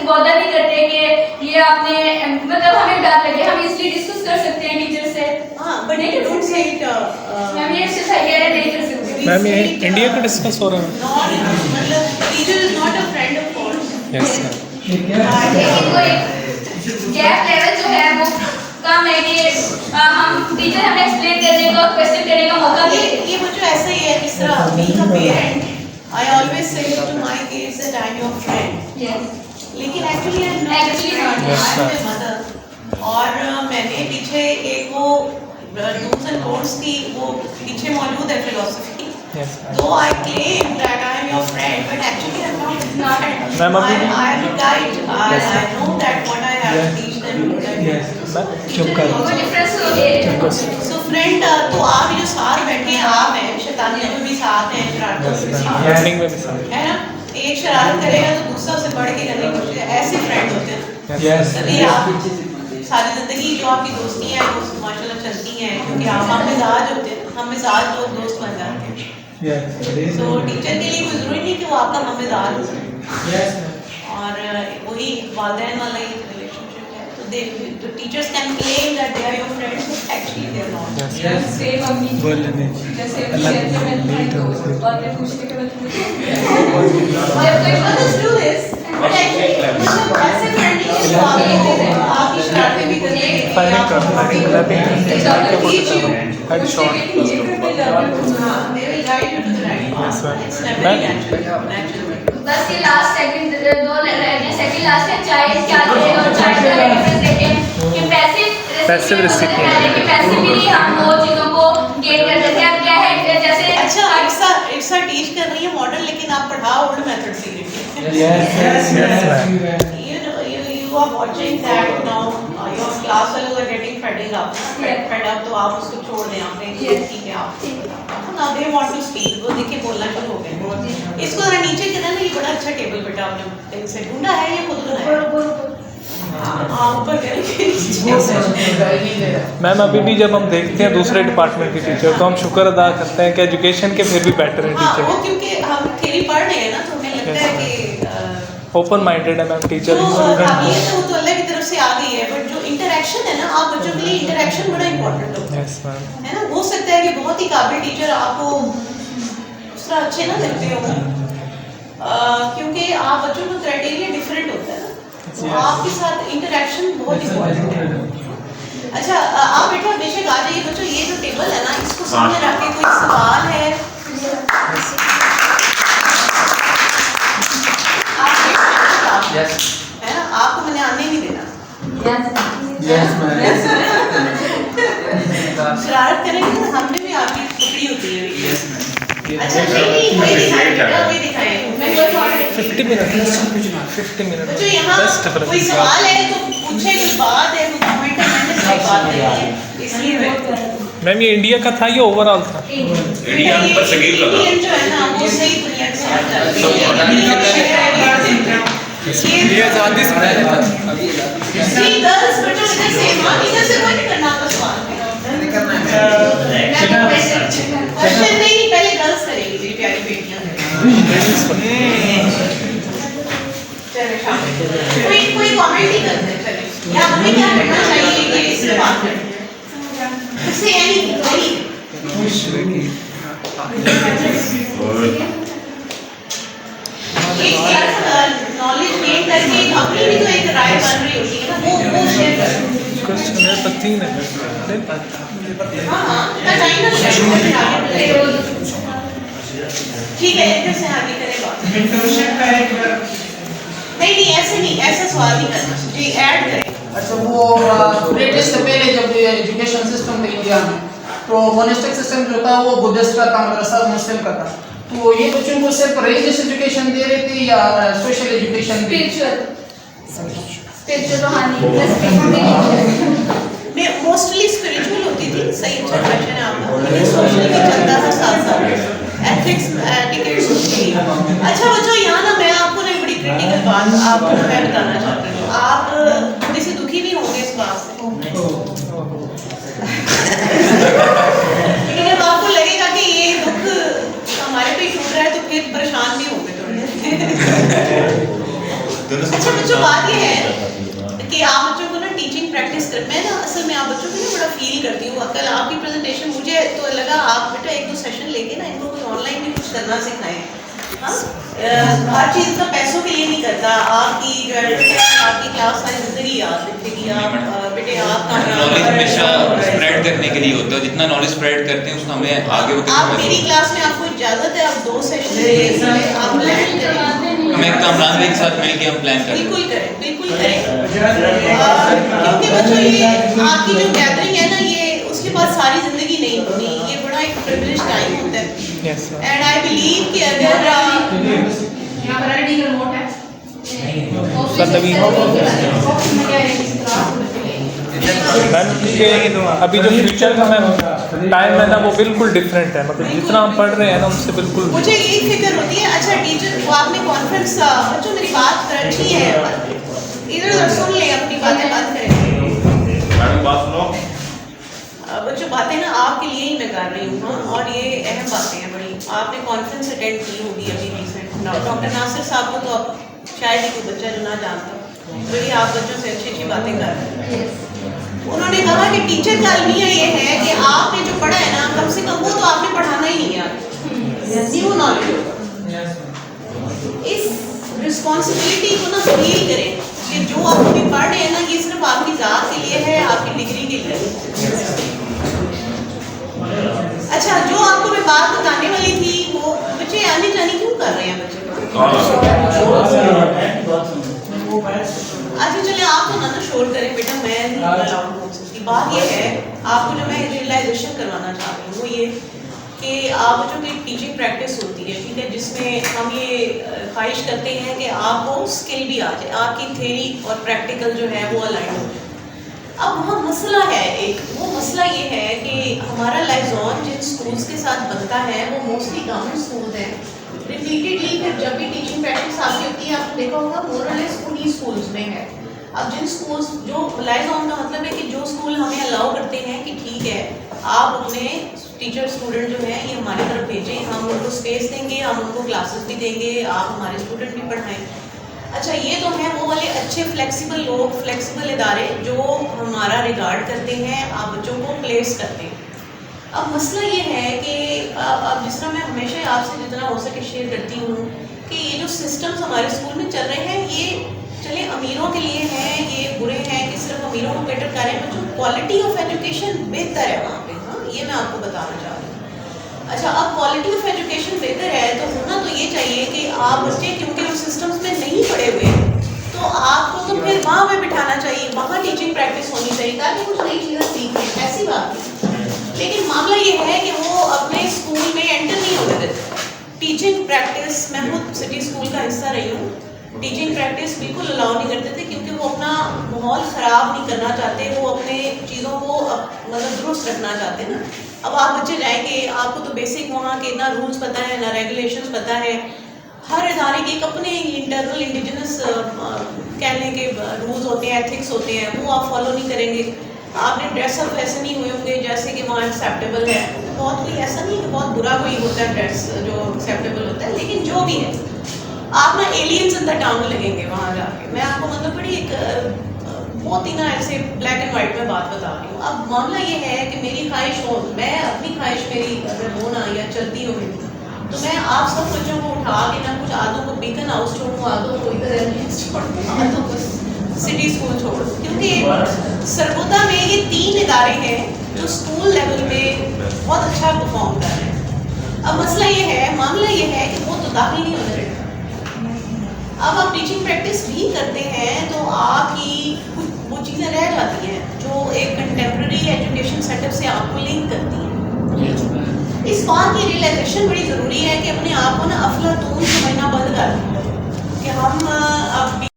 Speaker 1: करते कि ये आपने मतलब हमें डर लगे, हम इसलिए डिस्कस कर सकते हैं टीचर से।
Speaker 2: हाँ, but they don't say it.
Speaker 1: Ma'am ये इससे सही है, नहीं कर सकते।
Speaker 4: मैम ये इंडिया का डिस्कस हो रहा है।
Speaker 2: मतलब teacher is not a friend of course.
Speaker 4: Yes sir.
Speaker 1: लेकिन वो गैप लेवल जो है वो कम है कि हम टीचर हमें एक्सप्लेन करने का, क्वेश्चन करने का मौका दे।
Speaker 2: ये मुझे ऐसा ही है, जिस तरह being a parent, I always say to my kids that I'm your friend.
Speaker 1: Yes,
Speaker 2: लेकिन actually I'm not.
Speaker 1: Actually not.
Speaker 4: Yes, sir.
Speaker 2: I'm their mother. और मैंने पीछे एक वो डूज एंड डोंट्स की वो पीछे मौजूद है philosophy.
Speaker 4: Yes ma'am.
Speaker 2: Though I claim that I am your friend, but actually I'm not your friend.
Speaker 4: Ma'am, अभी भी-
Speaker 2: I am a guide.
Speaker 4: Yes,
Speaker 2: I know that what I have to teach them.
Speaker 4: Ma'am चुप कर।
Speaker 1: वो difference हो गया।
Speaker 2: So friend, तो आप जो साथ बैठे हैं, आप हैं, शैतानियों में भी साथ हैं, शरारतों में भी साथ हैं,
Speaker 4: लर्निंग में भी साथ।
Speaker 2: है ना? एक शरारत करेगा तो दूसरा उससे बढ़ के करने की कोशिश है। ऐसे फ्रेंड होते हैं।
Speaker 4: यस
Speaker 2: तभी आप सारी जिंदगी जो आपकी दोस्ती है वो माशाल्लाह चलती हैं, क्योंकि हम मिजाज होते हैं, हम मिजाज लोग दोस्त बन जाते हैं।
Speaker 3: Yes.
Speaker 2: तो टीचर के लिए कोई जरूरी नहीं कि वो आपका हम मिजाज हो।
Speaker 3: Yes.
Speaker 2: और वही वालिदैन वाला ही रिलेशनशिप है। तो the teachers can claim that they are your friends, but actually they are not.
Speaker 3: Yes.
Speaker 1: Same अभी
Speaker 4: बोलने
Speaker 1: जैसे मैं तो बातें पूछने के बाद
Speaker 2: Others do this, but actually मतलब ऐसे friend नहीं है जो आपकी शरारतें भी करते हैं।
Speaker 4: फायरिंग करता है, क्लैपिंग
Speaker 2: Teach you.
Speaker 4: हेडशॉट।
Speaker 2: हाँ, they will guide you to the right path.
Speaker 4: Yes, ma'am.
Speaker 2: It's very natural.
Speaker 1: बस ये लास्ट सेकंड दो रह गए, सेकंड लास्ट है चाइल्ड क्या थे और चाइल्ड का डिफरेंस देखें कि पैसिव
Speaker 4: recipient
Speaker 1: कि पैसिवली हम वो चीजों को गेन करते थे। अब क्या है जैसे
Speaker 2: अच्छा इट्सा टीच कर रही है मॉडर्न, लेकिन आप पढ़ाओ ओल्ड मेथड से।
Speaker 3: Yes. Yes.
Speaker 4: Yes.
Speaker 2: You are watching that now. Your class fellows are getting fed up, तो आप उसको छोड़ दें, आप कहें ठीक है आप now they want to speak, वो देखिए बोलना शुरू हो गए। इसको जरा नीचे करना ना, ये बड़ा अच्छा टेबल बेटा आपने इनसे ढूंढा है या खुद बनाया? हाँ ऊपर करेंगे।
Speaker 4: मैम अभी भी जब हम देखते हैं दूसरे डिपार्टमेंट के टीचर तो हम शुक्र अदा करते हैं कि एजुकेशन के फिर भी बेटर हैं
Speaker 2: हाँ, वो
Speaker 4: टीचर।
Speaker 2: क्योंकि हम थ्योरी पढ़ रहे हैं ना, तो हमें लगता है कि
Speaker 4: ओपन माइंडेड है मैम टीचर
Speaker 2: जो
Speaker 4: स्टूडेंट।
Speaker 2: काबिलियत है वो तो अल्लाह की तरफ से आ गई है, बट जो इंटरेक्शन है ना, आप बच्चों के लिए इंटरेक्शन बड़ा इंपॉर्टेंट होता है।
Speaker 4: Yes ma'am.
Speaker 2: है ना? हो सकता है कि बहुत ही काबिल टीचर आपको उस तरह अच्छे ना लगते हो, क्योंकि आप बच्चों का क्राइटेरिया डिफरेंट होता है ना, तो आपके साथ इंटरेक्शन बहुत इंपॉर्टेंट है। अच्छा आप बेटा बेशक आ जाइए बच्चों, ये जो टेबल है ना, इसको सामने रख के कोई सवाल है आप
Speaker 3: Yes.
Speaker 2: है ना, आपको मैंने आने नहीं देना।
Speaker 3: Yes, ma'am.
Speaker 2: शरारत करेंगे तो हमने भी आपकी टुकड़ी होती है।
Speaker 3: Yes, ma'am.
Speaker 2: अच्छा नहीं कोई दिखाएगा, कोई दिखाएगा। मैं कोई और
Speaker 4: 50 मिनट 50 मिनट
Speaker 2: बच्चों यहाँ कोई सवाल है तो पूछे, कोई बात है, कोई कमेंट है, मैंने कोई बात नहीं है, इसलिए मैं
Speaker 4: मैम ये इंडिया का था या ओवरऑल था?
Speaker 5: इंडिया पर सगीर का था।
Speaker 2: इंडियन जो है ना वो सही दुनिया के साथ चल रही है।
Speaker 3: ये आज़ादी से पहले था।
Speaker 2: सी गर्ल्स बच्चों इधर से, मां इधर से कोई नहीं करना आपका सवाल। क्वेश्चन नहीं, पहले गर्ल्स करेंगी मेरी प्यारी बेटियां। चलो शाबाश। कोई कमेंट ही करते हैं, चलिए या हमें क्या करना चाहिए ये इससे बात करें इससे यानी वही नॉलेज गेन करके अपनी भी तो एक राय बन रही होती है ना वो शेयर करें
Speaker 4: क्वेश्चन है पर 3 है
Speaker 2: हाँ टाइम ना ठीक है इधर से आगे करें बात
Speaker 3: मेंटरशिप का एक
Speaker 2: नहीं ऐसे नहीं ऐसा सवाल नहीं करना जी ऐड करें
Speaker 6: अच्छा वो ब्रिटिश से पहले जब एजुकेशन सिस्टम था इंडिया में तो मोनेस्टिक सिस्टम जो था वो बुद्धिस्ट का था मदरसा मुस्लिम का था तो ये बच्चों को सिर्फ रिलीजियस एजुकेशन दे रहे थे या सोशल एजुकेशन भी
Speaker 1: स्पिरिचुअल रूहानी प्लस
Speaker 2: मैं मोस्टली स्पिरिचुअल होती थी सही अच्छा क्वेश्चन है आपका लेकिन सोशल भी चलता था साथ साथ एथिक्स एटिकेट्स होती अच्छा बच्चों यहाँ ना मैं आपको ना बड़ी क्रिटिकल बात आपको मैं बताना चाहती हूँ आप थोड़ी सी दुखी भी होंगे इस बात से लेकिन जब आपको लगेगा कि ये दुख हमारे पे छूट रहा है तो फिर परेशान भी होंगे थोड़े अच्छा बच्चों बात ये है कि आप बच्चों को ना टीचिंग प्रैक्टिस कर मैं ना असल में आप बच्चों को ना बड़ा फील करती हूँ कल आपकी प्रेजेंटेशन मुझे तो लगा आप बेटा 1-2 सेशन लेके ना इनको कुछ ऑनलाइन भी कुछ करना सिखाएं हाँ हर चीज़ का पैसों के लिए नहीं करता आपकी जो एडवर्टाइजमेंट आपकी क्लास सारी जिंदगी याद रखेगी आप बेटे आपका
Speaker 5: नॉलेज हमेशा स्प्रेड करने के लिए होता है जितना नॉलेज स्प्रेड करते हैं उसका हमें आगे होते
Speaker 2: आप मेरी क्लास में आपको इजाजत है आप 2 सेशन आप प्लान करें
Speaker 5: हम एक कामरान भाई के साथ मिलकर हम प्लान करें
Speaker 2: बिल्कुल करें क्योंकि बच्चों ये आपकी जो गैदरिंग है ना ये उसके बाद सारी जिंदगी नहीं होनी ये बड़ा एक प्रिविलेज टाइम होता है
Speaker 4: yes sir
Speaker 2: and I believe कि अगर
Speaker 1: यहाँ पर रेडी रिमोट है
Speaker 4: सर तभी मैम क्योंकि अभी जो फ्यूचर का मैम टाइम है ना वो बिल्कुल डिफरेंट है मतलब जितना हम पढ़ रहे हैं ना उससे बिल्कुल
Speaker 2: मुझे एक फिक्र होती है अच्छा टीचर वो आपने कॉन्फ्रेंस बच्चों मेरी बात अच्छी है इधर उधर सुन ले अपनी बातें बंद करें बच्चों बातें ना आपके लिए ही मैं कर रही हूँ हाँ और ये अहम बातें हैं बड़ी आपने कॉन्फ्रेंस अटेंड की होगी अभी रिसेंट डॉक्टर नासिर साहब को तो अब शायद ही कोई बच्चा जो ना जानता बड़ी आप बच्चों से अच्छी अच्छी बातें कर रहे हैं उन्होंने कहा कि टीचर का अलमिया ये है कि आपने जो पढ़ा है ना कम से कम वो तो आपने पढ़ाना ही नहीं है न्यू नॉलेज इस रिस्पॉन्सिबिलिटी को ना फील करें कि जो आप अभी पढ़ रहे हैं ना ये सिर्फ आपकी ज़ात के लिए है आपकी डिग्री के लिए अच्छा जो आपको मैं बात बताने वाली थी वो बच्चे आने जाने क्यों कर रहे हैं बच्चे अच्छा चलिए आप तो ना शोर करें बेटा मैं नहीं बोल सकती बात ये है आपको जो मैं रियलाइजेशन करवाना चाह रही हूँ वो ये कि आप बच्चों की टीचिंग प्रैक्टिस होती है ठीक है जिसमें हम ये ख्वाहिश करते हैं कि आपको स्किल भी आ जाए आपकी थ्योरी और प्रैक्टिकल जो है वो अलाइन हो जाए अब वहाँ मसला है एक वो मसला ये है कि हमारा लाइजॉन जिन स्कूल्स के साथ बनता है वो मोस्टली गवर्नमेंट स्कूल्स हैं रिपीटेडली फिर जब भी टीचिंग प्रैक्टिस आपकी होती है आपने देखा होगा मोरलेस उन्हीं स्कूल्स में है अब जिन स्कूल्स जो लाइजॉन का मतलब है कि जो स्कूल हमें अलाउ करते हैं कि ठीक है आप अपने टीचर स्टूडेंट जो है ये हमारी तरफ भेजें हम उनको स्पेस देंगे हम उनको क्लासेस भी देंगे आप हमारे स्टूडेंट भी पढ़ाएं अच्छा ये तो हैं वो वाले अच्छे फ्लेक्सिबल लोग फ्लेक्सिबल इदारे जो हमारा रिगार्ड करते हैं आप बच्चों को प्लेस करते हैं अब मसला ये है कि अब जिस तरह मैं हमेशा आपसे जितना हो सके शेयर करती हूँ कि ये जो सिस्टम्स हमारे स्कूल में चल रहे हैं ये चले अमीरों के लिए हैं ये बुरे हैं कि सिर्फ अमीरों को बेटर कर रहे हैं बच्चों क्वालिटी ऑफ एजुकेशन बेहतर है वहाँ पे हाँ ये मैं आपको बताना चाह रही हूँ अच्छा अब क्वालिटी ऑफ एजुकेशन बेहतर है तो होना तो ये चाहिए कि आप बच्चे क्योंकि उन सिस्टम्स में नहीं पढ़े हुए हैं तो आपको तो फिर वहाँ पे बिठाना चाहिए वहाँ टीचिंग प्रैक्टिस होनी चाहिए ताकि कुछ नई चीज़ें सीखें ऐसी बात नहीं लेकिन मामला ये है कि वो अपने स्कूल में एंटर नहीं होने देते टीचिंग प्रैक्टिस मैं खुद सिटी स्कूल का हिस्सा रही हूँ टीचिंग प्रैक्टिस बिल्कुल अलाउ नहीं करते थे क्योंकि वो अपना माहौल ख़राब नहीं करना चाहते वो अपने चीज़ों को मतलब दुरुस्त रखना चाहते ना अब आप बच्चे जाएंगे आपको तो बेसिक वहाँ के ना रूल्स पता है ना रेगुलेशंस पता है हर इदारे के एक अपने इंटरनल इंडिजिनस कहने के रूल्स होते हैं एथिक्स होते हैं वो आप फॉलो नहीं करेंगे आपने ड्रेसअप ऐसे नहीं हुए होंगे जैसे कि वहाँ एक्सेप्टेबल है बहुत कोई ऐसा नहीं कि बहुत बुरा कोई होता है ड्रेस जो एक्सेप्टेबल होता है लेकिन जो भी है आप ना एलियंस इन द टाउन लगेंगे वहाँ जाके मैं आपको मतलब बड़ी एक बहुत ही ना ऐसे ब्लैक एंड वाइट में बात बता रही हूँ। अब मामला ये है कि मेरी ख्वाहिश हो, मैं अपनी ख्वाहिश मेरी अगर हो ना या चलती हो मेरी, तो मैं आप सब बच्चों को उठा के ना कुछ आधों को बीकन हाउस छोड़ूँ, आधों को इधर एमएस छोड़ूँ, आधों को सिटी स्कूल छोड़ूँ, क्योंकि सरगोदा में ये 3 इदारे हैं जो स्कूल लेवल में बहुत अच्छा परफॉर्म कर रहे हैं। अब मसला ये है, मामला ये है कि वो तो दाखिल नहीं होने देते। अब आप टीचिंग प्रैक्टिस भी करते हैं तो आपकी कुछ वो चीज़ें रह जाती हैं जो एक कंटेम्प्रेरी एजुकेशन सेटअप से आपको लिंक करती हैं। इस बात की रियलाइजेशन बड़ी ज़रूरी है कि अपने आप को ना अफलातून समझना बंद कर दें कि हम अब